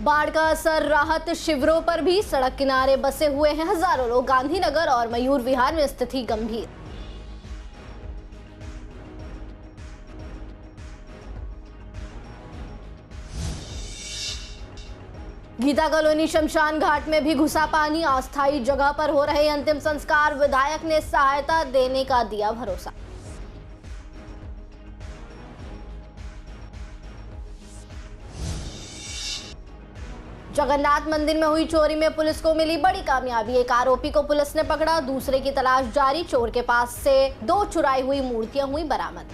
बाढ़ का असर राहत शिविरों पर भी। सड़क किनारे बसे हुए हैं हजारों लोग। गांधीनगर और मयूर विहार में स्थिति गंभीर। गीता कॉलोनी शमशान घाट में भी घुसा पानी। अस्थायी जगह पर हो रहे अंतिम संस्कार। विधायक ने सहायता देने का दिया भरोसा। जगन्नाथ मंदिर में हुई चोरी में पुलिस को मिली बड़ी कामयाबी। एक आरोपी को पुलिस ने पकड़ा, दूसरे की तलाश जारी। चोर के पास से 2 चुराई हुई मूर्तियां हुई बरामद।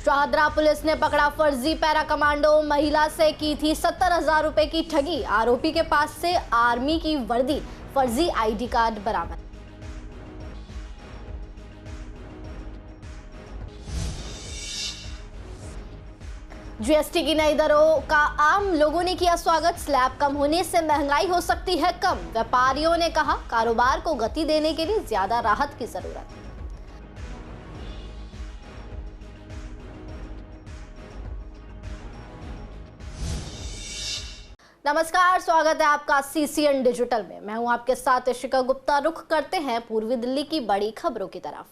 शाहदरा पुलिस ने पकड़ा फर्जी पैरा कमांडो। महिला से की थी 70,000 रुपए की ठगी। आरोपी के पास से आर्मी की वर्दी, फर्जी आईडी कार्ड बरामद। जीएसटी की नई दरों का आम लोगों ने किया स्वागत। स्लैब कम होने से महंगाई हो सकती है कम। व्यापारियों ने कहा कारोबार को गति देने के लिए ज्यादा राहत की जरूरत है। नमस्कार, स्वागत है आपका सीसीएन डिजिटल में। मैं हूं आपके साथ इशिका गुप्ता। रुख करते हैं पूर्वी दिल्ली की बड़ी खबरों की तरफ।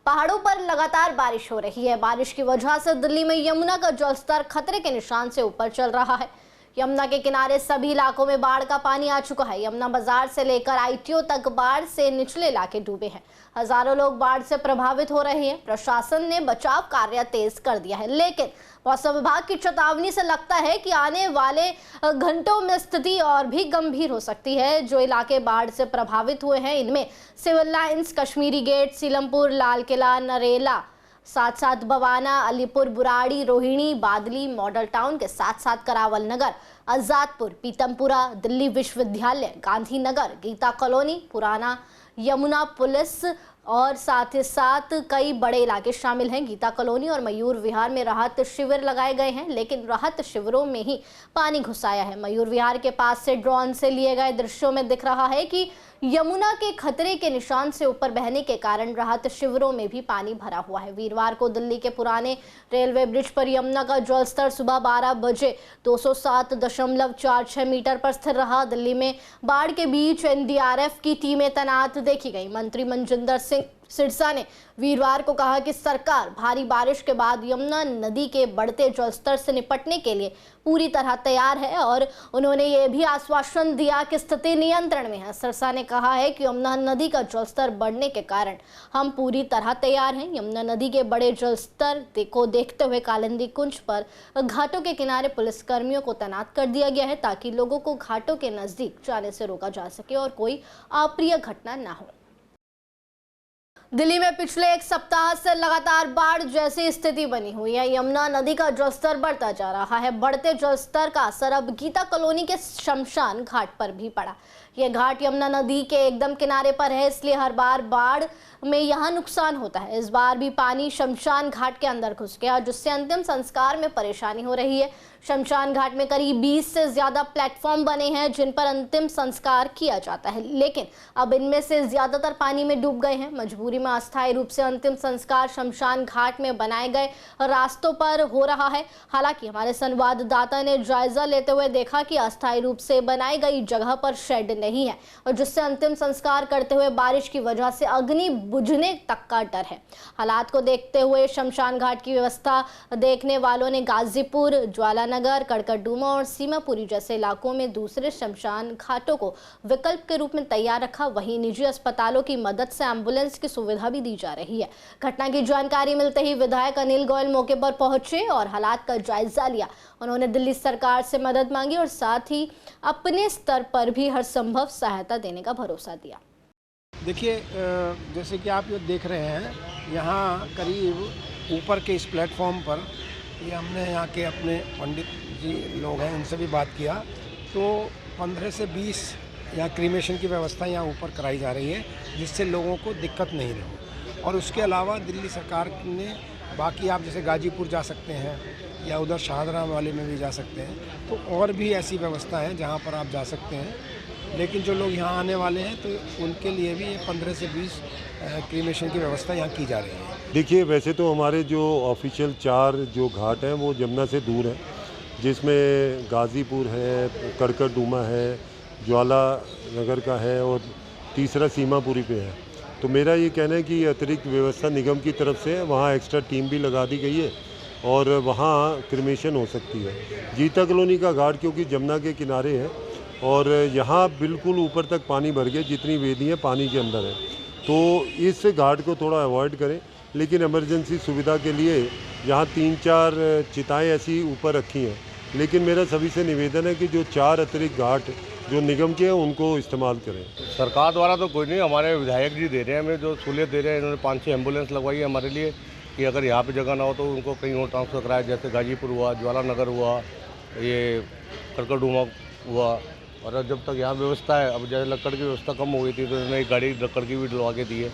पहाड़ों पर लगातार बारिश हो रही है। बारिश की वजह से दिल्ली में यमुना का जलस्तर खतरे के निशान से ऊपर चल रहा है। यमुना के किनारे सभी इलाकों में बाढ़ का पानी आ चुका है। यमुना बाजार से लेकर आईटीओ तक बाढ़ से निचले इलाके डूबे हैं। हजारों लोग बाढ़ से प्रभावित हो रहे हैं। प्रशासन ने बचाव कार्य तेज कर दिया है, लेकिन मौसम विभाग की चेतावनी से लगता है कि आने वाले घंटों में स्थिति और भी गंभीर हो सकती है। जो इलाके बाढ़ से प्रभावित हुए हैं इनमें Civil Lines, Kashmiri Gate, Seelampur, Lal Qila, Narela, साथ साथ बवाना, अलीपुर, बुराड़ी, रोहिणी, बादली, मॉडल टाउन के साथ साथ करावल नगर, आजादपुर, पीतमपुरा, दिल्ली विश्वविद्यालय, गांधीनगर, गीता कॉलोनी, पुराना यमुना पुलिस और साथ ही साथ कई बड़े इलाके शामिल हैं। गीता कॉलोनी और मयूर विहार में राहत शिविर लगाए गए हैं, लेकिन राहत शिविरों में ही पानी घुस आया है। मयूर विहार के पास से ड्रोन से लिए गए दृश्यों में दिख रहा है कि यमुना के खतरे के निशान से ऊपर बहने के कारण राहत शिविरों में भी पानी भरा हुआ है। वीरवार को दिल्ली के पुराने रेलवे ब्रिज पर यमुना का जलस्तर सुबह 12 बजे 207.46 मीटर पर स्थिर रहा। दिल्ली में बाढ़ के बीच एनडीआरएफ की टीमें तैनात देखी गई। मंत्री मनजिंदर सिंह सिरसा ने वीरवार को कहा कि सरकार भारी बारिश के बाद यमुना नदी के बढ़ते जलस्तर से निपटने के लिए पूरी तरह तैयार है और उन्होंने ये भी आश्वासन दिया कि स्थिति नियंत्रण में है। सिरसा ने कहा है कि यमुना नदी का जलस्तर बढ़ने के कारण हम पूरी तरह तैयार हैं। यमुना नदी के बड़े जलस्तर को देखते हुए कालिंदी कुंज पर घाटों के किनारे पुलिसकर्मियों को तैनात कर दिया गया है, ताकि लोगों को घाटों के नजदीक जाने से रोका जा सके और कोई अप्रिय घटना न हो। दिल्ली में पिछले एक सप्ताह से लगातार बाढ़ जैसी स्थिति बनी हुई है। यमुना नदी का जलस्तर बढ़ता जा रहा है। बढ़ते जलस्तर का असर अब गीता कॉलोनी के शमशान घाट पर भी पड़ा। यह घाट यमुना नदी के एकदम किनारे पर है, इसलिए हर बार बाढ़ में यहाँ नुकसान होता है। इस बार भी पानी शमशान घाट के अंदर घुस गया, जिससे अंतिम संस्कार में परेशानी हो रही है। शमशान घाट में करीब 20 से ज्यादा प्लेटफॉर्म बने हैं जिन पर अंतिम संस्कार किया जाता है, लेकिन अब इनमें से ज्यादातर पानी में डूब गए हैं। मजबूरी में अस्थायी रूप से अंतिम संस्कार शमशान घाट में बनाए गए रास्तों पर हो रहा है। हालांकि हमारे संवाददाता ने जायजा लेते हुए देखा कि अस्थायी रूप से बनाई गई जगह पर शेड नहीं है और जिससे अंतिम संस्कार करते हुए बारिश की वजह से अग्नि बुझने तक का डर है। हालात को देखते हुए शमशान घाट की व्यवस्था देखने वालों ने गाजीपुर, ज्वालानगर, कड़कड़डूमा और सीमापुरी जैसे इलाकों में दूसरे शमशान घाटों को विकल्प के रूप में तैयार रखा। वहीं निजी अस्पतालों की मदद से एम्बुलेंस की सुविधा भी दी जा रही है। घटना की जानकारी मिलते ही विधायक अनिल गोयल मौके पर पहुंचे और हालात का जायजा लिया। उन्होंने दिल्ली सरकार से मदद मांगी और साथ ही अपने स्तर पर भी हर संभव सहायता देने का भरोसा दिया। देखिए, जैसे कि आप ये देख रहे हैं, यहाँ करीब ऊपर के इस प्लेटफॉर्म पर ये हमने यहाँ के अपने पंडित जी लोग हैं उनसे भी बात किया, तो 15 से 20 यहाँ क्रीमेशन की व्यवस्था यहाँ ऊपर कराई जा रही है, जिससे लोगों को दिक्कत नहीं रही। और उसके अलावा दिल्ली सरकार ने बाकी आप जैसे गाजीपुर जा सकते हैं या उधर शाहदरा वाले में भी जा सकते हैं, तो और भी ऐसी व्यवस्था है जहाँ पर आप जा सकते हैं। लेकिन जो लोग यहाँ आने वाले हैं तो उनके लिए भी ये 15 से 20 क्रीमेशन की व्यवस्था यहाँ की जा रही है। देखिए, वैसे तो हमारे जो ऑफिशियल 4 जो घाट हैं वो यमुना से दूर हैं, जिसमें गाज़ीपुर है, कड़कड़डूमा है, ज्वाला नगर का है और तीसरा सीमापुरी पे है। तो मेरा ये कहना है कि अतिरिक्त व्यवस्था निगम की तरफ से वहाँ एक्स्ट्रा टीम भी लगा दी गई है और वहाँ क्रिमेशन हो सकती है। गीता कॉलोनी का घाट क्योंकि जमुना के किनारे है और यहाँ बिल्कुल ऊपर तक पानी भर गया, जितनी वेदियाँ पानी के अंदर है, तो इस घाट को थोड़ा अवॉइड करें। लेकिन इमरजेंसी सुविधा के लिए यहाँ 3-4 चिताएँ ऐसी ऊपर रखी हैं। लेकिन मेरा सभी से निवेदन है कि जो 4 अतिरिक्त घाट जो निगम के हैं उनको इस्तेमाल करें। सरकार द्वारा तो कोई नहीं, हमारे विधायक जी दे रहे हैं, हमें जो सहूलियत दे रहे हैं। इन्होंने 5-6 एम्बुलेंस लगवाई है हमारे लिए कि अगर यहाँ पे जगह ना हो तो उनको कहीं और ट्रांसफ़र कराया, जैसे गाजीपुर हुआ, ज्वाला नगर हुआ, ये कड़कड़डूमा हुआ। और जब तक यहाँ व्यवस्था है, अब जैसे लक्कड़ की व्यवस्था कम हो गई थी तो इन्होंने एक गाड़ी लक्कड़ की भी डलवा के दी है।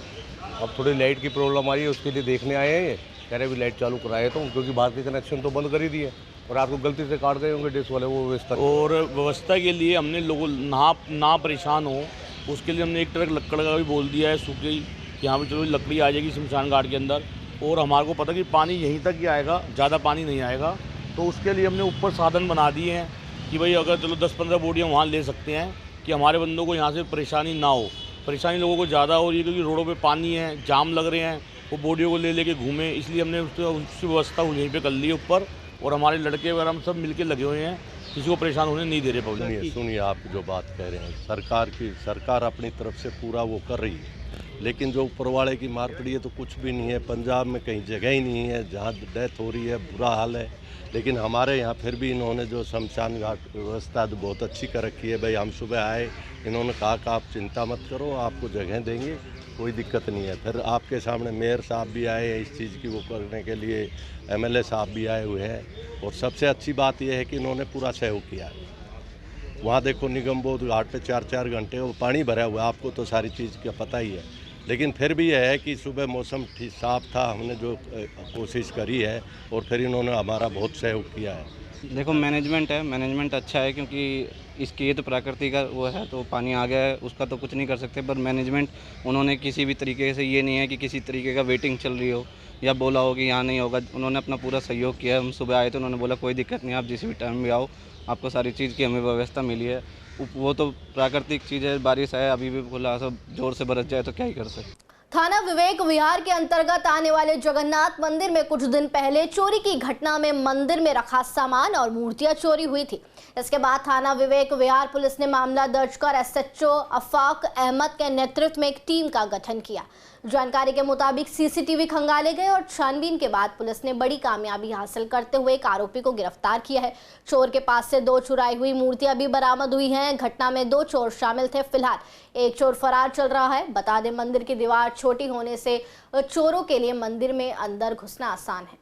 अब थोड़ी लाइट की प्रॉब्लम आ रही है, उसके लिए देखने आए हैं, ये कह रहे भी लाइट चालू कराए तो, क्योंकि बाहर के कनेक्शन तो बंद कर ही दिए और आपको गलती से काट गए होंगे डिश वाले वो व्यवस्था। और व्यवस्था के लिए हमने लोगों ना परेशान हो, उसके लिए हमने एक ट्रक लकड़ का भी बोल दिया है सूखी, कि यहाँ पर चलो लकड़ी आ जाएगी शमशान घाट के अंदर। और हमारे को पता कि पानी यहीं तक ही आएगा, ज़्यादा पानी नहीं आएगा, तो उसके लिए हमने ऊपर साधन बना दिए हैं कि भाई अगर चलो 10-15 बोटियाँ वहाँ ले सकते हैं कि हमारे बंदों को यहाँ से परेशानी ना हो। परेशानी लोगों को ज़्यादा हो रही है क्योंकि रोडों पे पानी है, जाम लग रहे हैं, वो बोटियों को ले लेके घूमें, इसलिए हमने उसकी व्यवस्था यहीं पे कर ली है ऊपर। और हमारे लड़के वगैरह हम सब मिलके लगे हुए हैं, किसी को परेशान होने नहीं दे रहे पब्लिक। सुनिए आप जो बात कह रहे हैं, सरकार अपनी तरफ से पूरा वो कर रही है, लेकिन जो ऊपर वाले की मार पड़ी है तो कुछ भी नहीं है। पंजाब में कहीं जगह ही नहीं है जहाँ डेथ हो रही है, बुरा हाल है। लेकिन हमारे यहाँ फिर भी इन्होंने जो शमशान घाट व्यवस्था तो बहुत अच्छी कर रखी है। भाई हम सुबह आए, इन्होंने कहा कि आप चिंता मत करो, आपको जगह देंगे, कोई दिक्कत नहीं है। फिर आपके सामने मेयर साहब भी आए हैं इस चीज़ की वो करने के लिए, MLA साहब भी आए हुए हैं। और सबसे अच्छी बात यह है कि इन्होंने पूरा सहयोग किया है। वहाँ देखो निगम बोध घाट पे 4-4 घंटे वो पानी भरा हुआ है, आपको तो सारी चीज़ का पता ही है। लेकिन फिर भी यह है कि सुबह मौसम ठीक साफ था, हमने जो कोशिश करी है और फिर इन्होंने हमारा बहुत सहयोग किया है। देखो मैनेजमेंट अच्छा है, क्योंकि इसकी ये तो प्रकृति का वो है, तो पानी आ गया है उसका तो कुछ नहीं कर सकते। पर मैनेजमेंट उन्होंने किसी भी तरीके से ये नहीं है कि किसी तरीके का वेटिंग चल रही हो या बोला हो कि यहाँ नहीं होगा। उन्होंने अपना पूरा सहयोग किया है। हम सुबह आए तो उन्होंने बोला कोई दिक्कत नहीं, आप जिस भी टाइम भी आओ, आपको सारी चीज़ की हमें व्यवस्था मिली है। वो तो प्राकृतिक चीज़ है, बारिश है, अभी भी खुला सब जोर से बरस जाए तो क्या ही कर सकते। थाना विवेक विहार के अंतर्गत आने वाले जगन्नाथ मंदिर में कुछ दिन पहले चोरी की घटना में मंदिर में रखा सामान और मूर्तियां चोरी हुई थी। इसके बाद थाना विवेक विहार पुलिस ने मामला दर्ज कर SHO अफाक अहमद के नेतृत्व में एक टीम का गठन किया। जानकारी के मुताबिक CCTV खंगाले गए और छानबीन के बाद पुलिस ने बड़ी कामयाबी हासिल करते हुए एक आरोपी को गिरफ्तार किया है। चोर के पास से 2 चुराई हुई मूर्तियां भी बरामद हुई हैं। घटना में 2 चोर शामिल थे। फिलहाल एक चोर फरार चल रहा है। बता दें, मंदिर की दीवार छोटी होने से चोरों के लिए मंदिर में अंदर घुसना आसान है।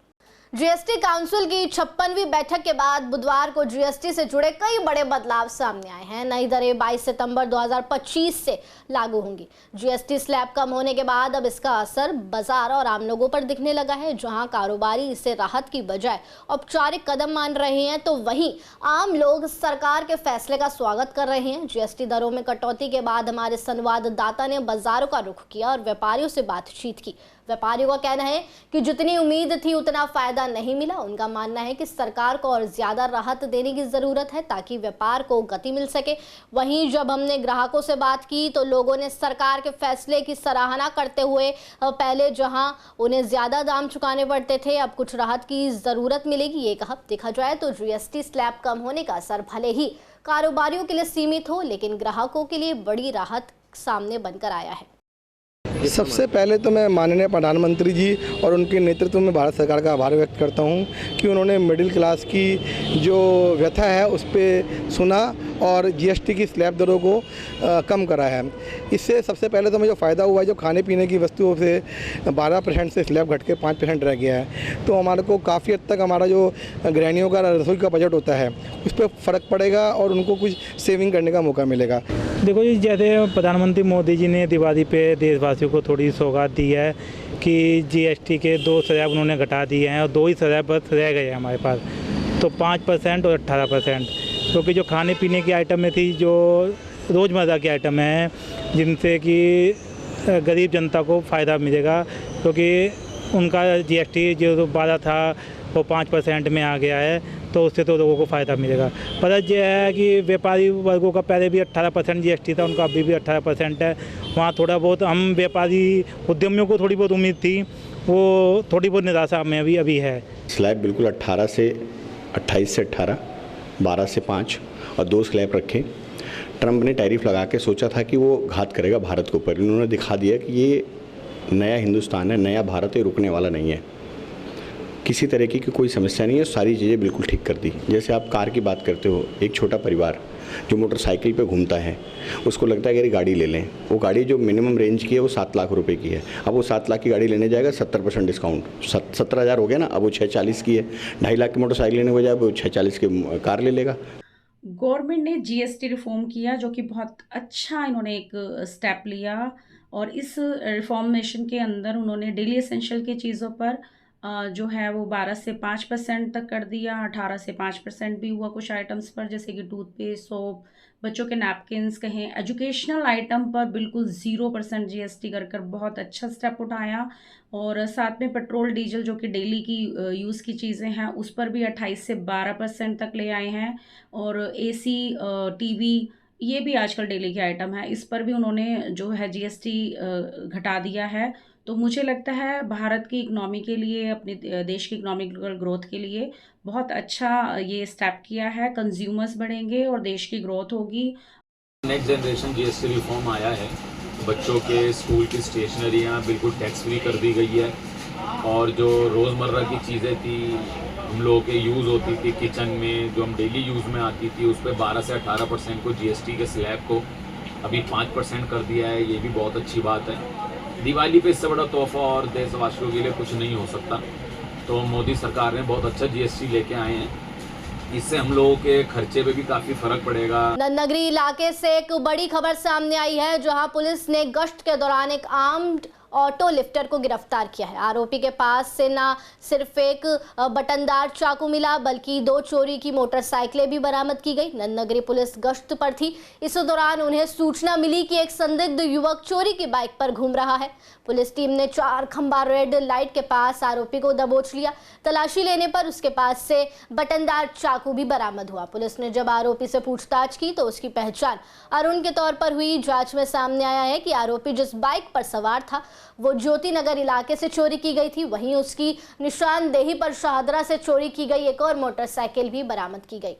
GST काउंसिल की 56वीं बैठक के बाद बुधवार को GST से जुड़े कई बड़े बदलाव सामने आए हैं। नई दरें 22 सितंबर 2025 से लागू होंगी। GST स्लैब कम होने के बाद अब इसका असर बाजार और आम लोगों पर दिखने लगा है। जहां कारोबारी इसे राहत की बजाय औपचारिक कदम मान रहे हैं, तो वहीं आम लोग सरकार के फैसले का स्वागत कर रहे हैं। GST दरों में कटौती के बाद हमारे संवाददाता ने बाजारों का रुख किया और व्यापारियों से बातचीत की। व्यापारियों का कहना है कि जितनी उम्मीद थी उतना फायदा नहीं मिला। उनका मानना है कि सरकार को और ज्यादा राहत देने की जरूरत है ताकि व्यापार को गति मिल सके। वहीं जब हमने ग्राहकों से बात की तो लोगों ने सरकार के फैसले की सराहना करते हुए पहले जहां उन्हें ज्यादा दाम चुकाने पड़ते थे, अब कुछ राहत की जरूरत मिलेगी ये कहा। देखा जाए तो GST स्लैब कम होने का असर भले ही कारोबारियों के लिए सीमित हो, लेकिन ग्राहकों के लिए बड़ी राहत सामने बनकर आया है। सबसे पहले तो मैं माननीय प्रधानमंत्री जी और उनके नेतृत्व में भारत सरकार का आभार व्यक्त करता हूं कि उन्होंने मिडिल क्लास की जो व्यथा है उस पर सुना और GST की स्लैब दरों को कम करा है। इससे सबसे पहले तो मुझे फ़ायदा हुआ है, जो खाने पीने की वस्तुओं से 12% से स्लैब घट के 5% रह गया है। तो हमारे को काफ़ी हद तक हमारा जो गृहिणियों का रसोई का बजट होता है उस पर फ़र्क पड़ेगा और उनको कुछ सेविंग करने का मौका मिलेगा। देखो जी, जैसे प्रधानमंत्री मोदी जी ने दिवाली पे देशवासियों को थोड़ी सौगात दी है कि GST के 2 स्लैब उन्होंने घटा दिए हैं और 2 ही स्लैब बस रह गए हैं हमारे पास, तो 5% और 18%। क्योंकि जो खाने पीने की आइटम में थी, जो रोज़मर्रा की आइटम हैं जिनसे कि गरीब जनता को फ़ायदा मिलेगा, क्योंकि उनका GST जो 12 था वो 5% में आ गया है, तो उससे तो लोगों को फ़ायदा मिलेगा। पर यह है कि व्यापारी वर्गों का पहले भी 18% GST था, उनका अभी भी 18% है। वहाँ थोड़ा बहुत हम व्यापारी उद्यमियों को थोड़ी बहुत उम्मीद थी, वो थोड़ी बहुत निराशा में अभी है। स्लैब बिल्कुल 18 से 28 से 18, 12 से 5 और 2 स्लैब रखे। ट्रंप ने टैरिफ लगा के सोचा था कि वो घात करेगा भारत के ऊपर। इन्होंने दिखा दिया कि ये नया हिंदुस्तान है, नया भारत है, रुकने वाला नहीं है। किसी तरीके की कोई समस्या नहीं है, सारी चीज़ें बिल्कुल ठीक कर दी। जैसे आप कार की बात करते हो, एक छोटा परिवार जो मोटरसाइकिल पे घूमता है उसको लगता है कि गाड़ी ले लें, वो गाड़ी जो मिनिमम रेंज की है वो 7 लाख रुपए की है। अब वो 7 लाख की गाड़ी लेने जाएगा, 70% डिस्काउंट, 17,000 हो गया ना, अब वो 640 की है। 2.5 लाख की मोटरसाइकिल लेने को जाए वो 640 की कार ले लेगा। गवर्नमेंट ने GST रिफॉर्म किया, जो कि बहुत अच्छा इन्होंने एक स्टेप लिया, और इस रिफॉर्मेशन के अंदर उन्होंने डेली एसेंशियल की चीज़ों पर जो है वो 12 से 5% तक कर दिया। 18 से 5% भी हुआ कुछ आइटम्स पर, जैसे कि टूथपेस्ट, सोप, बच्चों के नैपकिन्स, कहें एजुकेशनल आइटम पर बिल्कुल 0% GST कर बहुत अच्छा स्टेप उठाया। और साथ में पेट्रोल डीजल जो कि डेली की यूज़ की चीज़ें हैं उस पर भी 28 से 12% तक ले आए हैं। और AC, TV, ये भी आजकल डेली के आइटम है, इस पर भी उन्होंने जो है GST घटा दिया है। तो मुझे लगता है भारत की इकनॉमी के लिए, अपने देश की इकनॉमिकल ग्रोथ के लिए बहुत अच्छा ये स्टेप किया है। कंज्यूमर्स बढ़ेंगे और देश की ग्रोथ होगी। नेक्स्ट जनरेशन GST रिफॉर्म आया है, बच्चों के स्कूल की स्टेशनरियाँ बिल्कुल टैक्स फ्री कर दी गई है, और जो रोज़मर्रा की चीज़ें थी हम लोगों के यूज़ होती थी किचन में, जो हम डेली यूज़ में आती थी, उस पर 12 से 18% को GST के स्लैब को अभी 5% कर दिया है। ये भी बहुत अच्छी बात है। दिवाली पे इससे बड़ा तोहफा और देशवासियों के लिए कुछ नहीं हो सकता। तो मोदी सरकार ने बहुत अच्छा GST लेके आए हैं, इससे हम लोगों के खर्चे पे भी काफ़ी फर्क पड़ेगा। नगरी इलाके से एक बड़ी खबर सामने आई है, जहां पुलिस ने गश्त के दौरान एक आर्म्ड ऑटो लिफ्टर को गिरफ्तार किया है। आरोपी के पास से ना सिर्फ एक बटनदार चाकू मिला, बल्कि 2 चोरी की मोटरसाइकिलें भी बरामद की गई। नगरी पुलिस गश्त पर थी, इस दौरान उन्हें सूचना मिली कि एक संदिग्ध युवक चोरी की बाइक पर घूम रहा है। पुलिस टीम ने 4 खंबा रेड लाइट के पास आरोपी को दबोच लिया। तलाशी लेने पर उसके पास से बटनदार चाकू भी बरामद हुआ। पुलिस ने जब आरोपी से पूछताछ की तो उसकी पहचान अरुण के तौर पर हुई। जांच में सामने आया है कि आरोपी जिस बाइक पर सवार था वो ज्योति नगर इलाके से चोरी की गई थी। वहीं उसकी निशानदेही पर शाहदरा से चोरी की गई एक और मोटरसाइकिल भी बरामद की गई।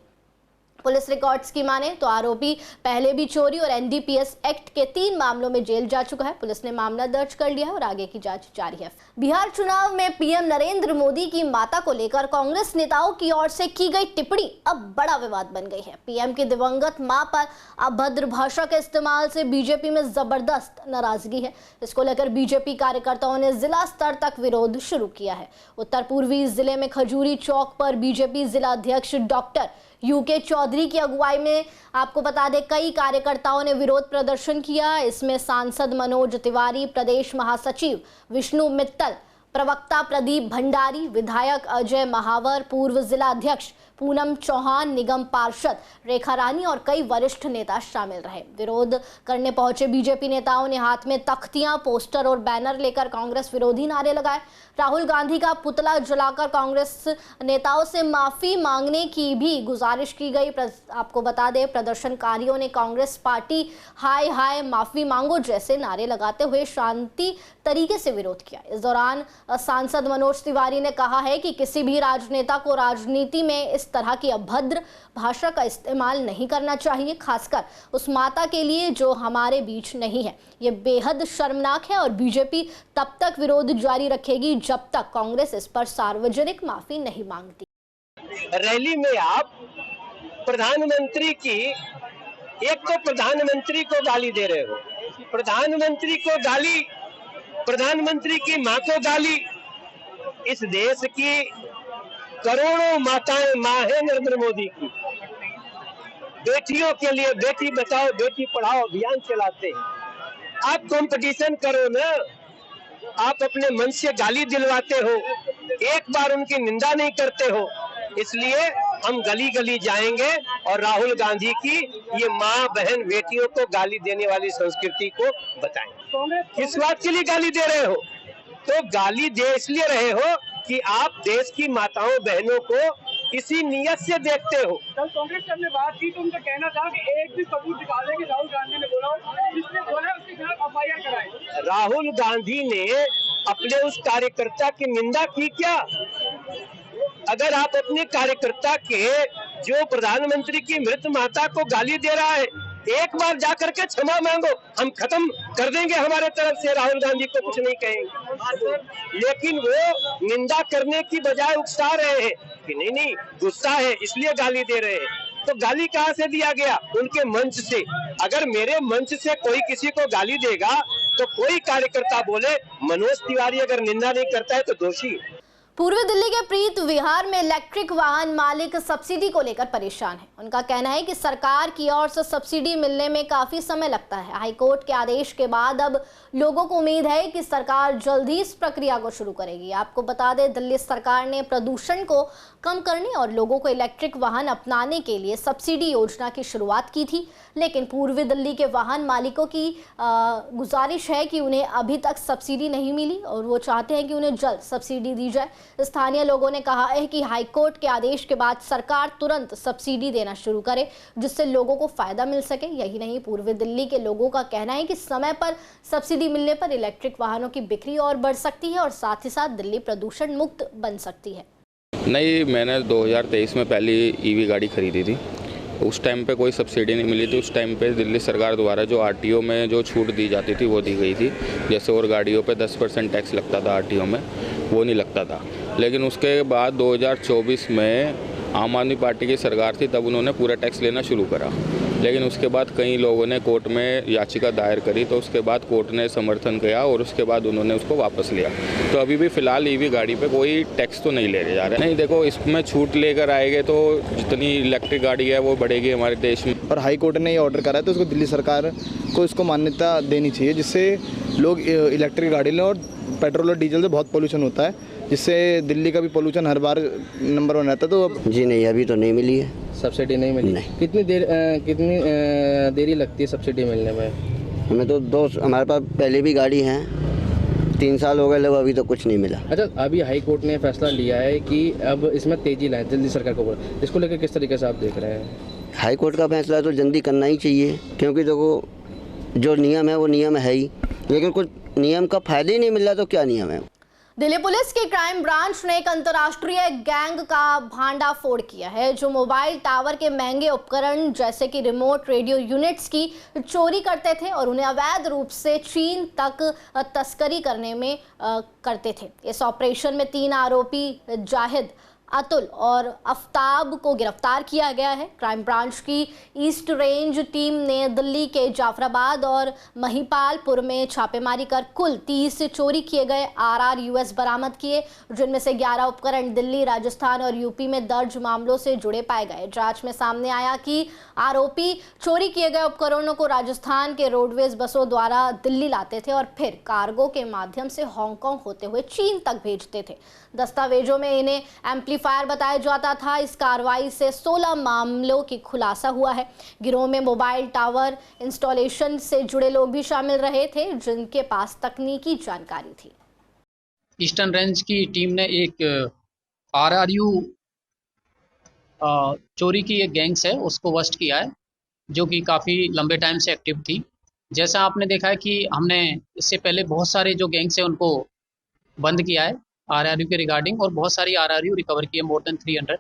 पुलिस रिकॉर्ड्स की माने तो आरोपी पहले भी चोरी और NDPS एक्ट के 3 मामलों में जेल जा चुका है। पुलिस ने मामला दर्ज कर लिया है और आगे की जांच जारी है। बिहार चुनाव में PM नरेंद्र मोदी की माता को लेकर कांग्रेस नेताओं की ओर से की गई टिप्पणी अब बड़ा विवाद बन गई है। PM की दिवंगत मां पर अभद्र भाषा के इस्तेमाल से बीजेपी में जबरदस्त नाराजगी है। इसको लेकर बीजेपी कार्यकर्ताओं ने जिला स्तर तक विरोध शुरू किया है। उत्तर पूर्वी जिले में खजूरी चौक पर बीजेपी जिला अध्यक्ष डॉक्टर UK चौधरी की अगुवाई में आपको बता दें कई कार्यकर्ताओं ने विरोध प्रदर्शन किया। इसमें सांसद मनोज तिवारी, प्रदेश महासचिव विष्णु मित्तल, प्रवक्ता प्रदीप भंडारी, विधायक अजय महावर, पूर्व जिला अध्यक्ष पूनम चौहान, निगम पार्षद रेखा रानी और कई वरिष्ठ नेता शामिल रहे। विरोध करने पहुंचे बीजेपी नेताओं ने हाथ में तख्तियां, पोस्टर और बैनर लेकर कांग्रेस विरोधी नारे लगाए। राहुल गांधी का पुतला जलाकर कांग्रेस नेताओं से माफी मांगने की भी गुजारिश की गई। आपको बता दें प्रदर्शनकारियों ने कांग्रेस पार्टी हाय हाय माफी मांगो जैसे नारे लगाते हुए शांति तरीके से विरोध किया। इस दौरान सांसद मनोज तिवारी ने कहा है कि किसी भी राजनेता को राजनीति में इस तरह की अभद्र भाषा का इस्तेमाल नहीं करना चाहिए, खासकर उस माता के लिए जो हमारे बीच नहीं है। ये बेहद शर्मनाक है और बीजेपी तब तक विरोध जारी रखेगी जब तक कांग्रेस इस पर सार्वजनिक माफी नहीं मांगती। रैली में आप प्रधानमंत्री की, एक तो प्रधानमंत्री को गाली दे रहे हो, प्रधानमंत्री को गाली, प्रधानमंत्री की मां को गाली। इस देश की करोड़ों माताएं मां है नरेंद्र मोदी की, बेटियों के लिए बेटी बचाओ बेटी पढ़ाओ अभियान चलाते हैं। आप कंपटीशन करो ना, आप अपने मन से गाली दिलवाते हो, एक बार उनकी निंदा नहीं करते हो। इसलिए हम गली गली जाएंगे और राहुल गांधी की ये माँ बहन बेटियों को गाली देने वाली संस्कृति को बताएं। किस बात के लिए गाली दे रहे हो? तो गाली दे इसलिए रहे हो कि आप देश की माताओं बहनों को इसी नियत से देखते हो। कल कांग्रेस से हमने बात की तो उनका कहना था कि एक भी सबूत दिखा दें कि राहुल गांधी ने बोला जिसने बोला उसके खिलाफ एफआईआर कराएं। राहुल गांधी ने अपने उस कार्यकर्ता की निंदा की क्या? अगर आप अपने कार्यकर्ता के जो प्रधानमंत्री की मृत माता को गाली दे रहा है, एक बार जाकर के क्षमा मांगो, हम खत्म कर देंगे हमारे तरफ से, राहुल गांधी को कुछ नहीं कहेंगे। लेकिन वो निंदा करने की बजाय उकसा रहे हैं कि नहीं गुस्सा है इसलिए गाली दे रहे हैं। तो गाली कहाँ से दिया गया? उनके मंच से। अगर मेरे मंच से कोई किसी को गाली देगा तो कोई कार्यकर्ता बोले मनोज तिवारी अगर निंदा नहीं करता है तो दोषी। पूर्वी दिल्ली के प्रीत विहार में इलेक्ट्रिक वाहन मालिक सब्सिडी को लेकर परेशान है। उनका कहना है कि सरकार की ओर से सब्सिडी मिलने में काफी समय लगता है। हाईकोर्ट के आदेश के बाद अब लोगों को उम्मीद है कि सरकार जल्द ही इस प्रक्रिया को शुरू करेगी। आपको बता दें, दिल्ली सरकार ने प्रदूषण को कम करने और लोगों को इलेक्ट्रिक वाहन अपनाने के लिए सब्सिडी योजना की शुरुआत की थी, लेकिन पूर्वी दिल्ली के वाहन मालिकों की गुजारिश है कि उन्हें अभी तक सब्सिडी नहीं मिली और वो चाहते हैं कि उन्हें जल्द सब्सिडी दी जाए। स्थानीय लोगों ने कहा है कि हाईकोर्ट के आदेश के बाद सरकार तुरंत सब्सिडी देना शुरू करे जिससे लोगों को फायदा मिल सके। यही नहीं, पूर्वी दिल्ली के लोगों का कहना है कि समय पर सब्सिडी मिलने पर इलेक्ट्रिक वाहनों की बिक्री और बढ़ सकती है और साथ ही साथ दिल्ली प्रदूषण मुक्त बन सकती है। नहीं, मैंने 2023 में पहली ईवी गाड़ी खरीदी थी। उस टाइम पे कोई सब्सिडी नहीं मिली थी। उस टाइम पे दिल्ली सरकार द्वारा जो आरटीओ में जो छूट दी जाती थी वो दी गई थी। जैसे और गाड़ियों पे 10% टैक्स लगता था, आरटीओ में वो नहीं लगता था। लेकिन उसके बाद 2024 में आम आदमी पार्टी की सरकार थी, तब उन्होंने पूरा टैक्स लेना शुरू करा। लेकिन उसके बाद कई लोगों ने कोर्ट में याचिका दायर करी, तो उसके बाद कोर्ट ने समर्थन किया और उसके बाद उन्होंने उसको वापस लिया। तो अभी भी फ़िलहाल ईवी गाड़ी पे कोई टैक्स तो नहीं ले जा रहे। नहीं, देखो, इसमें छूट लेकर आएंगे तो जितनी इलेक्ट्रिक गाड़ी है वो बढ़ेगी हमारे देश में। और हाई कोर्ट ने ये ऑर्डर करा है तो उसको दिल्ली सरकार को इसको मान्यता देनी चाहिए, जिससे लोग इलेक्ट्रिक गाड़ी लें। और पेट्रोल और डीजल से बहुत पोल्यूशन होता है, जिससे दिल्ली का भी पोल्यूशन हर बार नंबर 1 रहता है। तो जी नहीं, अभी तो नहीं मिली है सब्सिडी। नहीं मिली? नहीं। कितनी देरी लगती है सब्सिडी मिलने में? हमें तो हमारे पास पहले भी गाड़ी हैं, 3 साल हो गए लोग, अभी तो कुछ नहीं मिला। अच्छा, अभी हाई कोर्ट ने फैसला लिया है कि अब इसमें तेजी लाए दिल्ली सरकार को, इसको लेकर किस तरीके से आप देख रहे हैं? हाई कोर्ट का फैसला तो जल्दी करना ही चाहिए, क्योंकि देखो जो नियम है वो नियम है ही, लेकिन कुछ नियम का फायदा ही नहीं मिल रहा, तो क्या नियम है? दिल्ली पुलिस की क्राइम ब्रांच ने एक अंतर्राष्ट्रीय गैंग का भांडाफोड़ किया है जो मोबाइल टावर के महंगे उपकरण जैसे कि रिमोट रेडियो यूनिट्स की चोरी करते थे और उन्हें अवैध रूप से चीन तक तस्करी करने में करते थे। इस ऑपरेशन में 3 आरोपी जाहिद, अतुल और आफ्ताब को गिरफ्तार किया गया है। क्राइम ब्रांच की ईस्ट रेंज टीम ने दिल्ली के जाफराबाद और महिपालपुर में छापेमारी कर कुल 30 चोरी किए गए RRUS बरामद किए, जिनमें से 11 उपकरण दिल्ली, राजस्थान और यूपी में दर्ज मामलों से जुड़े पाए गए। जांच में सामने आया कि आरोपी चोरी किए गए उपकरणों को राजस्थान के रोडवेज बसों द्वारा दिल्ली लाते थे और फिर कार्गो के माध्यम से हांगकांग होते हुए चीन तक भेजते थे। दस्तावेजों में इन्हें एम्पलीफायर बताया जाता था। इस कार्रवाई से 16 मामलों की खुलासा हुआ है। गिरोह में मोबाइल टावर इंस्टॉलेशन से जुड़े लोग भी शामिल रहे थे जिनके पास तकनीकी जानकारी थी। ईस्टर्न रेंज की टीम ने एक RRU चोरी की एक गैंग्स है उसको बस्ट किया है, जो कि काफ़ी लंबे टाइम से एक्टिव थी। जैसा आपने देखा है कि हमने इससे पहले बहुत सारे जो गैंग्स हैं उनको बंद किया है RRU के रिगार्डिंग, और बहुत सारी RRU रिकवर की है, मोर देन 300।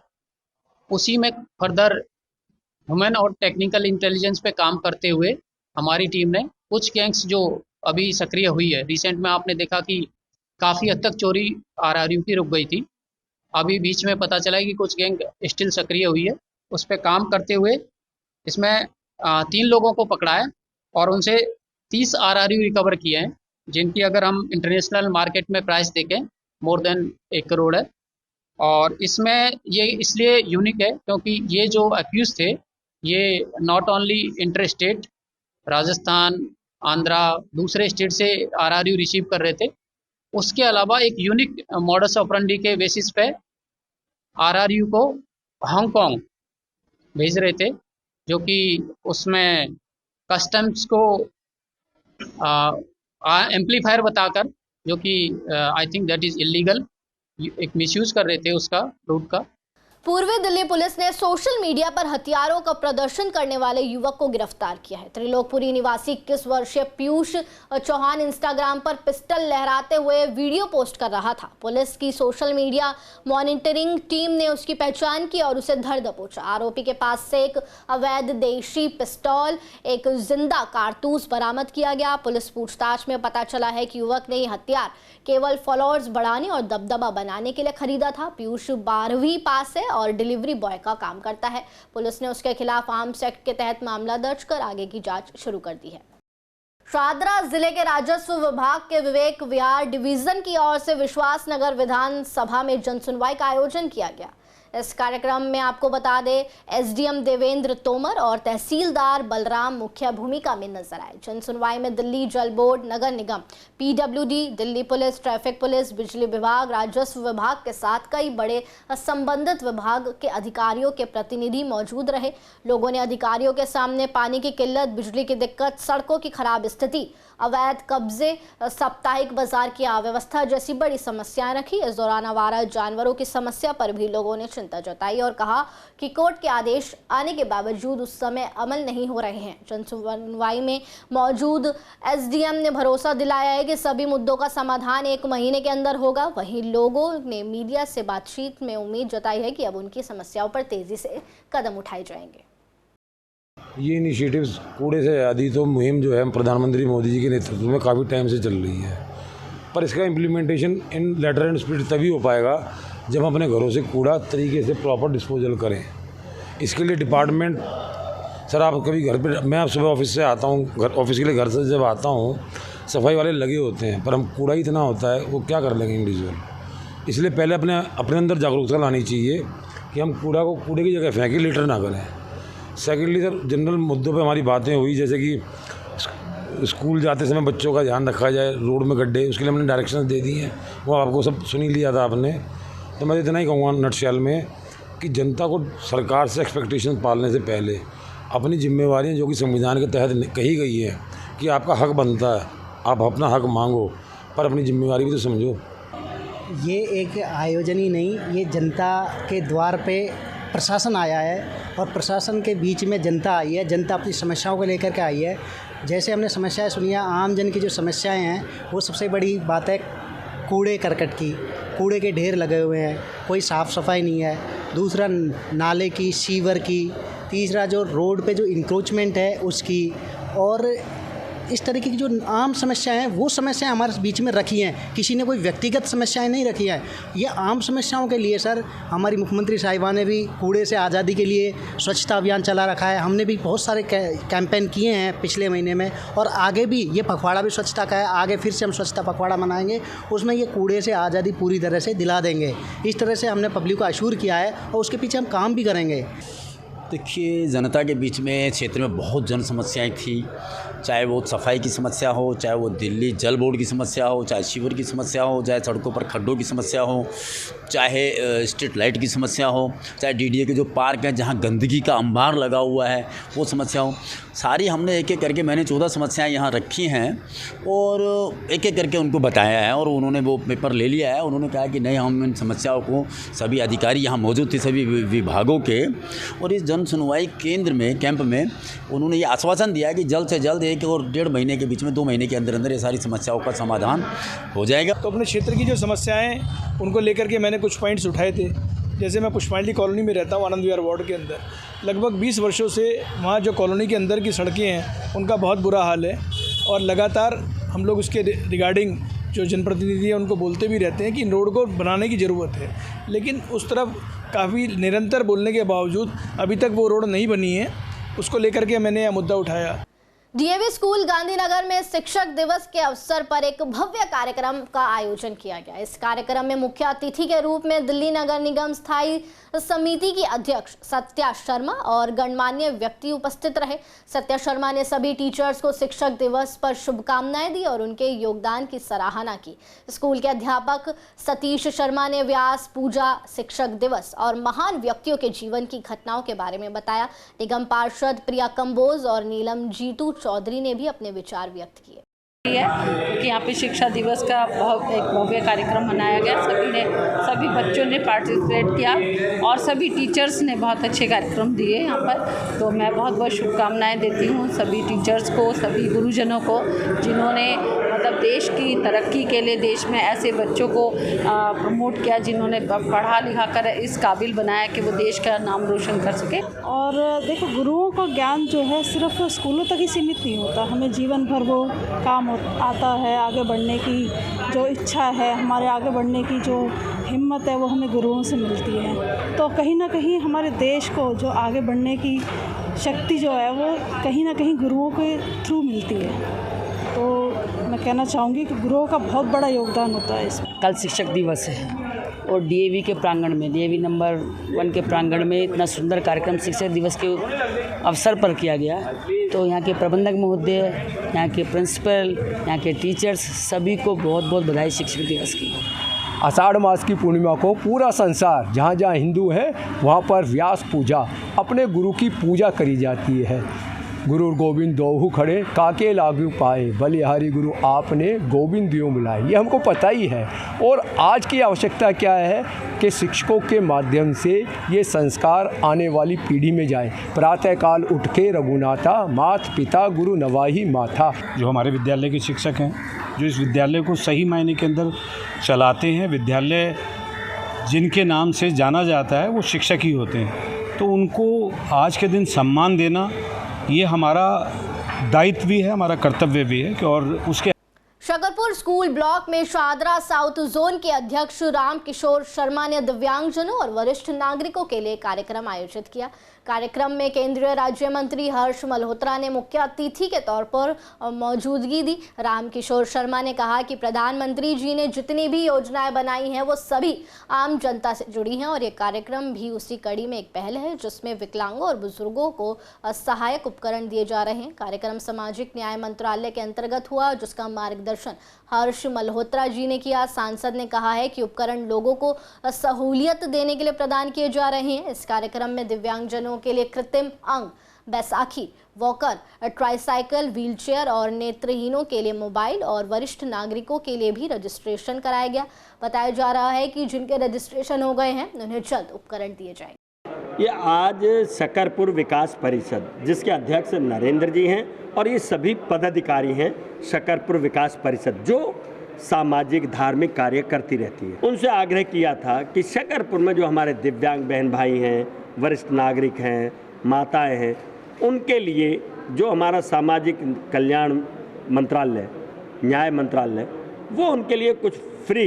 उसी में फर्दर ह्यूमन और टेक्निकल इंटेलिजेंस पे काम करते हुए हमारी टीम ने कुछ गैंग्स जो अभी सक्रिय हुई है, रिसेंट में आपने देखा कि काफ़ी हद तक चोरी RRU की रुक गई थी। अभी बीच में पता चला है कि कुछ गैंग स्टिल सक्रिय हुई है। उस पर काम करते हुए इसमें 3 लोगों को पकड़ा है और उनसे 30 RRU रिकवर किए हैं, जिनकी अगर हम इंटरनेशनल मार्केट में प्राइस देखें मोर देन 1 करोड़ है। और इसमें ये इसलिए यूनिक है क्योंकि ये जो अक्यूज थे ये not only inter state, Rajasthan, Andhra, दूसरे स्टेट से RRU रिसीव कर रहे थे। उसके अलावा एक यूनिक मॉडस ऑपरेंडी के बेसिस पे RRU को हांगकांग भेज रहे थे, जो कि उसमें कस्टम्स को एम्पलीफायर बताकर, जो कि I think that is illegal, एक मिसयूज़ कर रहे थे उसका रूट का। पूर्वी दिल्ली पुलिस ने सोशल मीडिया पर हथियारों का प्रदर्शन करने वाले युवक को गिरफ्तार किया है। त्रिलोकपुरी निवासी 21 वर्षीय पीयूष चौहान इंस्टाग्राम पर पिस्टल लहराते हुए वीडियो पोस्ट कर रहा था। पुलिस की सोशल मीडिया मॉनिटरिंग टीम ने उसकी पहचान की और उसे धर दबोचा। आरोपी के पास से एक अवैध देशी पिस्तौल, एक जिंदा कारतूस बरामद किया गया। पुलिस पूछताछ में पता चला है कि युवक ने यह हथियार केवल फॉलोअर्स बढ़ाने और दबदबा बनाने के लिए खरीदा था। पीयूष 12वीं पास है और डिलीवरी बॉय का काम करता है। पुलिस ने उसके खिलाफ आर्म्स एक्ट के तहत मामला दर्ज कर आगे की जांच शुरू कर दी है। शादरा जिले के राजस्व विभाग के विवेक विहार डिवीजन की ओर से विश्वास नगर विधानसभा में जनसुनवाई का आयोजन किया गया। इस कार्यक्रम में आपको बता दें, एसडीएम देवेंद्र तोमर और तहसीलदार बलराम मुख्य भूमिका में नजर आए। जनसुनवाई में दिल्ली जल बोर्ड, नगर निगम, PWD, Delhi police, traffic police, बिजली विभाग, राजस्व विभाग के साथ कई बड़े संबंधित विभाग के अधिकारियों के प्रतिनिधि मौजूद रहे। लोगों ने अधिकारियों के सामने पानी की किल्लत, बिजली की दिक्कत, सड़कों की खराब स्थिति, अवैध कब्जे, साप्ताहिक बाजार की अव्यवस्था जैसी बड़ी समस्याएं रखी। इस दौरान आवारा जानवरों की समस्या पर भी लोगों ने चिंता जताई और कहा कि कोर्ट के आदेश आने के बावजूद उस समय अमल नहीं हो रहे हैं। जनसुनवाई में मौजूद एसडीएम ने भरोसा दिलाया है कि सभी मुद्दों का समाधान 1 महीने के अंदर होगा। वहीं लोगों ने मीडिया से बातचीत में उम्मीद जताई है कि अब उनकी समस्याओं पर तेजी से कदम उठाए जाएंगे। ये इनिशिएटिव्स कूड़े से आज़ादी तो मुहिम जो है प्रधानमंत्री मोदी जी के नेतृत्व में काफ़ी टाइम से चल रही है, पर इसका implementation in letter and spirit तभी हो पाएगा जब हम अपने घरों से कूड़ा तरीके से प्रॉपर डिस्पोजल करें। इसके लिए डिपार्टमेंट, सर आप कभी घर पे, मैं सुबह ऑफिस से आता हूँ, ऑफिस के लिए घर से जब आता हूँ, सफाई वाले लगे होते हैं, पर हम कूड़ा ही इतना होता है, वो क्या कर लेंगे इंडिविजुअल। इसलिए पहले अपने अंदर जागरूकता लानी चाहिए कि हम कूड़ा को कूड़े की जगह फेंकें, लिटर ना करें। सेकेंडली सर, जनरल मुद्दों पे हमारी बातें हुई, जैसे कि स्कूल जाते समय बच्चों का ध्यान रखा जाए, रोड में गड्ढे, उसके लिए हमने डायरेक्शंस दे दी हैं, वो आपको सब सुन ही लिया था आपने। तो मैं इतना ही कहूँगा नटशेल में कि जनता को सरकार से एक्सपेक्टेशन पालने से पहले अपनी जिम्मेवारियाँ जो कि संविधान के तहत कही गई है कि आपका हक बनता है, आप अपना हक मांगो, पर अपनी जिम्मेवारी भी तो समझो। ये एक आयोजन ही नहीं, ये जनता के द्वार पे प्रशासन आया है और प्रशासन के बीच में जनता आई है। जनता अपनी समस्याओं को लेकर के आई है। जैसे हमने समस्याएं सुनी है, आम जन की जो समस्याएं हैं, वो सबसे बड़ी बात है कूड़े करकट की। कूड़े के ढेर लगे हुए हैं, कोई साफ़ सफाई नहीं है। दूसरा नाले की, सीवर की। तीसरा जो रोड पे जो इंक्रोचमेंट है उसकी। और इस तरीके की जो आम समस्याएं हैं, वो समस्याएं हमारे बीच में रखी हैं। किसी ने कोई व्यक्तिगत समस्याएं नहीं रखी हैं। ये आम समस्याओं के लिए सर हमारी मुख्यमंत्री साहिबा ने भी कूड़े से आज़ादी के लिए स्वच्छता अभियान चला रखा है। हमने भी बहुत सारे कैंपेन किए हैं पिछले महीने में, और आगे भी ये पखवाड़ा भी स्वच्छता का है। आगे फिर से हम स्वच्छता पखवाड़ा मनाएंगे, उसमें ये कूड़े से आज़ादी पूरी तरह से दिला देंगे। इस तरह से हमने पब्लिक को अश्योर किया है और उसके पीछे हम काम भी करेंगे। देखिए, जनता के बीच में क्षेत्र में बहुत जन समस्याएं थी, चाहे वो सफाई की समस्या हो, चाहे वो दिल्ली जल बोर्ड की समस्या हो, चाहे सीवर की समस्या हो, चाहे सड़कों पर खड्डों की समस्या हो, चाहे स्ट्रीट लाइट की समस्या हो, चाहे डीडीए के जो पार्क हैं जहां गंदगी का अंबार लगा हुआ है वो समस्या हो। सारी हमने एक एक करके, मैंने 14 समस्याएं यहाँ रखी हैं और एक एक करके उनको बताया है और उन्होंने वो पेपर ले लिया है। उन्होंने कहा कि नहीं, हम इन समस्याओं को, सभी अधिकारी यहाँ मौजूद थे सभी विभागों के, और इस जन सुनवाई केंद्र में, कैंप में उन्होंने ये आश्वासन दिया कि जल्द से जल्द 1 और 1.5 महीने के बीच में, 2 महीने के अंदर अंदर ये सारी समस्याओं का समाधान हो जाएगा। तो अपने क्षेत्र की जो समस्याएं उनको लेकर के मैंने कुछ पॉइंट्स उठाए थे। जैसे मैं पुष्पांजलि कॉलोनी में रहता हूँ, आनंद विहार वार्ड के अंदर। लगभग 20 वर्षों से वहाँ जो कॉलोनी के अंदर की सड़कें हैं उनका बहुत बुरा हाल है, और लगातार हम लोग उसके रिगार्डिंग जो जनप्रतिनिधि हैं उनको बोलते भी रहते हैं कि इन रोड को बनाने की ज़रूरत है, लेकिन उस तरफ काफ़ी निरंतर बोलने के बावजूद अभी तक वो रोड नहीं बनी है। उसको लेकर के मैंने यह मुद्दा उठाया। डीएवी स्कूल गांधीनगर में शिक्षक दिवस के अवसर पर एक भव्य कार्यक्रम का आयोजन किया गया। इस कार्यक्रम में मुख्य अतिथि के रूप में दिल्ली नगर निगम स्थायी समिति की अध्यक्ष सत्या शर्मा और गणमान्य व्यक्ति उपस्थित रहे। सत्या शर्मा ने सभी टीचर्स को शिक्षक दिवस पर शुभकामनाएं दी और उनके योगदान की सराहना की। स्कूल के अध्यापक सतीश शर्मा ने व्यास पूजा, शिक्षक दिवस और महान व्यक्तियों के जीवन की घटनाओं के बारे में बताया। निगम पार्षद प्रिया कंबोज और नीलम जीतू चौधरी ने भी अपने विचार व्यक्त किए। क्योंकि यहाँ पे शिक्षा दिवस का एक भव्य कार्यक्रम मनाया गया। सभी बच्चों ने पार्टिसिपेट किया और सभी टीचर्स ने बहुत अच्छे कार्यक्रम दिए यहाँ पर। तो मैं बहुत बहुत शुभकामनाएं देती हूँ सभी टीचर्स को, सभी गुरुजनों को, जिन्होंने मतलब देश की तरक्की के लिए देश में ऐसे बच्चों को प्रमोट किया, जिन्होंने पढ़ा लिखा कर इस काबिल बनाया कि वो देश का नाम रोशन कर सके। और देखो, गुरुओं का ज्ञान जो है सिर्फ स्कूलों तक ही सीमित नहीं होता, हमें जीवन भर वो काम आता है। आगे बढ़ने की जो इच्छा है, हमारे आगे बढ़ने की जो हिम्मत है, वो हमें गुरुओं से मिलती है। तो कहीं ना कहीं हमारे देश को जो आगे बढ़ने की शक्ति जो है वो कहीं ना कहीं गुरुओं के थ्रू मिलती है। तो मैं कहना चाहूँगी कि गुरुओं का बहुत बड़ा योगदान होता है इसमें। कल शिक्षक दिवस है और डीएवी के प्रांगण में, डीएवी नंबर 1 के प्रांगण में इतना सुंदर कार्यक्रम शिक्षक दिवस के अवसर पर किया गया। तो यहाँ के प्रबंधक महोदय, यहाँ के प्रिंसिपल, यहाँ के टीचर्स, सभी को बहुत बहुत बधाई शिक्षक दिवस की। आषाढ़ मास की पूर्णिमा को पूरा संसार, जहाँ जहाँ हिंदू है वहाँ पर व्यास पूजा, अपने गुरु की पूजा करी जाती है। गुरु गोविंद दोहु खड़े, काके लागू पाए, बलिहारी गुरु आपने गोविंद दियो मिलाए। ये हमको पता ही है। और आज की आवश्यकता क्या है कि शिक्षकों के माध्यम से ये संस्कार आने वाली पीढ़ी में जाए। प्रातःकाल उठ के रघुनाथा, मात पिता गुरु नवाही माथा। जो हमारे विद्यालय के शिक्षक हैं, जो इस विद्यालय को सही मायने के अंदर चलाते हैं, विद्यालय जिनके नाम से जाना जाता है वो शिक्षक ही होते हैं। तो उनको आज के दिन सम्मान देना ये हमारा दायित्व भी है, हमारा कर्तव्य भी है। और उसके शकरपुर स्कूल ब्लॉक में शादरा साउथ जोन के अध्यक्ष राम किशोर शर्मा ने दिव्यांगजनों और वरिष्ठ नागरिकों के लिए कार्यक्रम आयोजित किया। कार्यक्रम में केंद्रीय राज्य मंत्री हर्ष मल्होत्रा ने मुख्य अतिथि के तौर पर मौजूदगी दी। राम किशोर शर्मा ने कहा कि प्रधानमंत्री जी ने जितनी भी योजनाएं बनाई हैं वो सभी आम जनता से जुड़ी हैं और ये कार्यक्रम भी उसी कड़ी में एक पहल है जिसमें विकलांगों और बुजुर्गों को सहायक उपकरण दिए जा रहे हैं। कार्यक्रम सामाजिक न्याय मंत्रालय के अंतर्गत हुआ, जिसका मार्गदर्शन हर्ष मल्होत्रा जी ने किया। सांसद ने कहा है कि उपकरण लोगों को सहूलियत देने के लिए प्रदान किए जा रहे हैं। इस कार्यक्रम में दिव्यांगजनों के लिए कृत्रिम अंग, बैसाखी, वॉकर, ट्राईसाइकिल, व्हीलचेयर और नेत्रहीनों के लिए मोबाइल और वरिष्ठ नागरिकों के लिए भी रजिस्ट्रेशन कराया गया। बताया जा रहा है कि जिनके रजिस्ट्रेशन हो गए हैं उन्हें जल्द उपकरण दिए जाएंगे। ये आज शकरपुर विकास परिषद, जिसके अध्यक्ष नरेंद्र जी हैं और ये सभी पदाधिकारी हैं शकरपुर विकास परिषद, जो सामाजिक धार्मिक कार्य करती रहती है, उनसे आग्रह किया था कि शकरपुर में जो हमारे दिव्यांग बहन भाई हैं, वरिष्ठ नागरिक हैं, माताएं हैं, उनके लिए जो हमारा सामाजिक कल्याण मंत्रालय, न्याय मंत्रालय, वो उनके लिए कुछ फ्री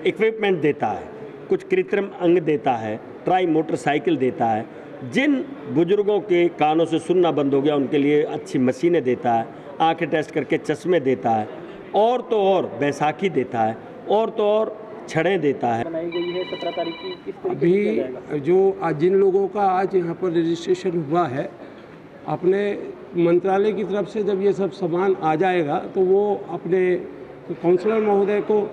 इक्विपमेंट देता है, कुछ कृत्रिम अंग देता है, ट्राई मोटरसाइकिल देता है। जिन बुजुर्गों के कानों से सुनना बंद हो गया उनके लिए अच्छी मशीनें देता है, आंखें टेस्ट करके चश्मे देता है, और तो और बैसाखी देता है, और तो और छड़ें देता है। बनाई गई है 17 तारीख की, किस तरीके अभी जो आज जिन लोगों का आज यहाँ पर रजिस्ट्रेशन हुआ है, अपने मंत्रालय की तरफ से जब ये सब सामान आ जाएगा तो वो अपने काउंसलर महोदय को,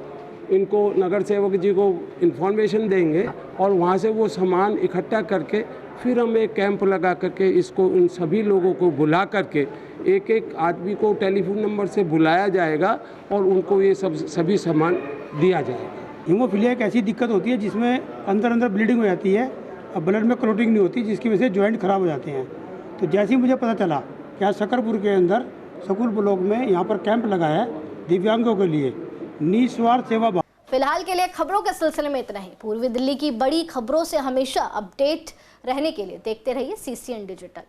इनको नगर सेवक जी को इन्फॉर्मेशन देंगे और वहाँ से वो सामान इकट्ठा करके फिर हम एक कैंप लगा करके इसको उन सभी लोगों को बुला करके एक एक आदमी को टेलीफोन नंबर से बुलाया जाएगा और उनको ये सभी सामान दिया जाएगा। हीमोफीलिया एक ऐसी दिक्कत होती है जिसमें अंदर ब्लीडिंग हो जाती है और ब्लड में क्लोटिंग नहीं होती, जिसकी वजह से जॉइंट खराब हो जाते हैं। तो जैसे ही मुझे पता चला कि आज शकरपुर के अंदर स्कूल ब्लॉक में यहाँ पर कैंप लगा है दिव्यांगों के लिए, निस्वार्थ सेवा। फिलहाल के लिए खबरों के सिलसिले में इतना ही। पूर्वी दिल्ली की बड़ी खबरों से हमेशा अपडेट रहने के लिए देखते रहिए CCN डिजिटल।